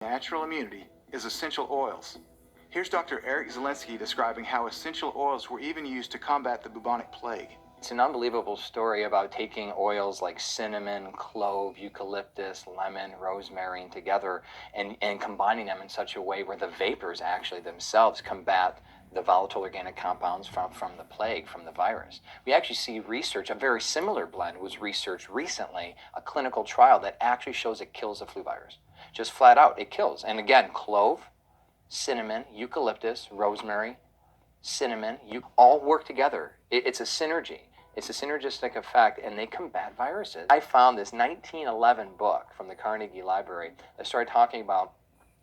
Natural immunity is essential oils. Here's Dr. Eric Zelensky describing how essential oils were even used to combat the bubonic plague. It's an unbelievable story about taking oils like cinnamon, clove, eucalyptus, lemon, rosemary together and combining them in such a way where the vapors actually themselves combat the volatile organic compounds from the plague, from the virus. We actually see research, a very similar blend was researched recently, a clinical trial that actually shows it kills the flu virus. Just flat out, it kills. And again, clove, cinnamon, eucalyptus, rosemary, cinnamon, you all work together. It's a synergy. It's a synergistic effect, and they combat viruses. I found this 1911 book from the Carnegie Library that started talking about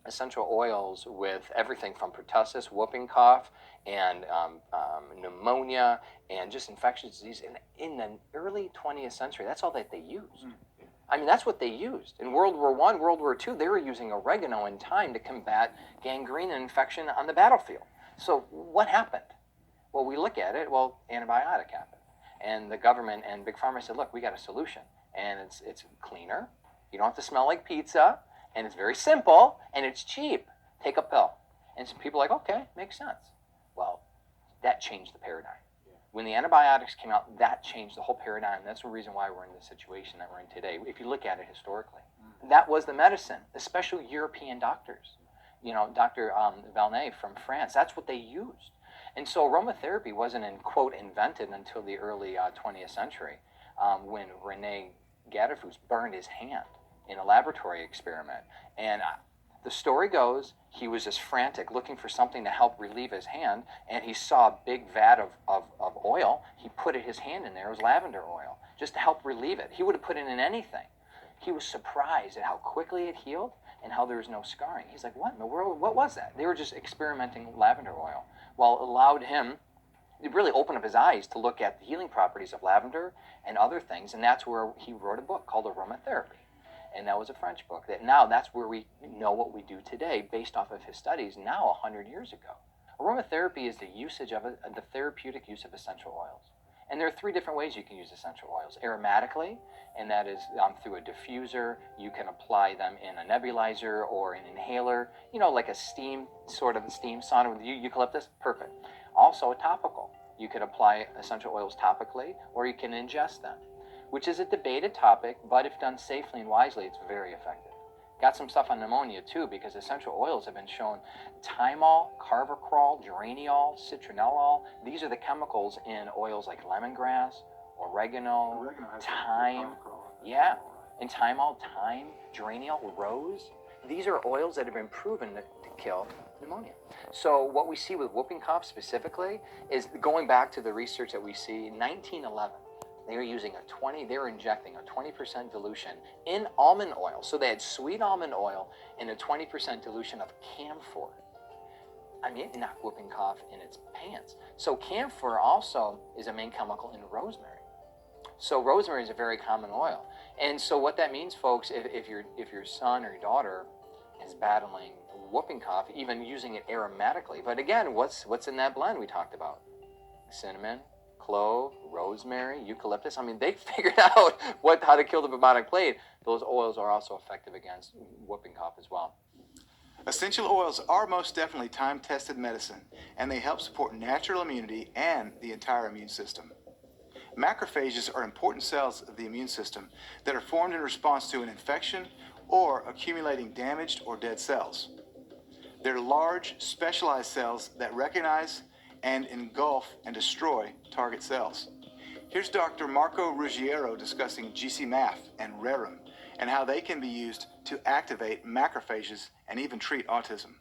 essential oils with everything from pertussis, whooping cough, and pneumonia, and just infectious disease. In the early 20th century, that's all that they used. I mean, that's what they used. In World War I, World War II, they were using oregano in time to combat gangrene and infection on the battlefield. So what happened? Well, we look at it, well, antibiotic happened. And the government and Big Pharma said, look, we got a solution. And it's cleaner, you don't have to smell like pizza, and it's very simple, and it's cheap. Take a pill. And some people are like, okay, makes sense. Well, that changed the paradigm. When the antibiotics came out, that changed the whole paradigm. That's the reason why we're in the situation that we're in today, if you look at it historically. That was the medicine, especially European doctors. You know, Dr. Valnet from France, that's what they used. And so aromatherapy wasn't, quote, invented until the early 20th century when Rene Gadefus burned his hand in a laboratory experiment. And the story goes, he was just frantic looking for something to help relieve his hand, and he saw a big vat of oil. He put his hand in there. It was lavender oil, just to help relieve it. He would have put it in anything. He was surprised at how quickly it healed and how there was no scarring. He's like, what in the world? What was that? They were just experimenting with lavender oil. Well, it allowed him, it really opened up his eyes to look at the healing properties of lavender and other things, and that's where he wrote a book called Aromatherapy. And that was a French book. That's where we know what we do today based off of his studies now 100 years ago. Aromatherapy is the usage of the therapeutic use of essential oils. And there are three different ways you can use essential oils. Aromatically, and that is through a diffuser. You can apply them in a nebulizer or an inhaler, you know, like a steam sauna with eucalyptus, perfect. Also topical. You could apply essential oils topically, or you can ingest them, which is a debated topic, but if done safely and wisely, it's very effective. Got some stuff on pneumonia too, because essential oils have been shown. Thymol, carvacrol, geraniol, citronellol, these are the chemicals in oils like lemongrass, oregano, thyme, yeah, and thymol, thyme, geraniol, rose. These are oils that have been proven to kill pneumonia. So what we see with whooping cough specifically is going back to the research that we see in 1911. They were injecting a 20% dilution in almond oil. So they had sweet almond oil in a 20% dilution of camphor. I mean, it knocked whooping cough in its pants. So camphor also is a main chemical in rosemary. So rosemary is a very common oil. And so what that means, folks, if your son or your daughter is battling whooping cough, even using it aromatically. But again, what's in that blend we talked about? Cinnamon, clove, rosemary, eucalyptus. I mean, they figured out how to kill the bubonic plague. Those oils are also effective against whooping cough as well. Essential oils are most definitely time-tested medicine, and they help support natural immunity and the entire immune system. Macrophages are important cells of the immune system that are formed in response to an infection or accumulating damaged or dead cells. They're large, specialized cells that recognize and engulf and destroy target cells. Here's Dr. Marco Ruggiero discussing GC-MAF and Rerum and how they can be used to activate macrophages and even treat autism.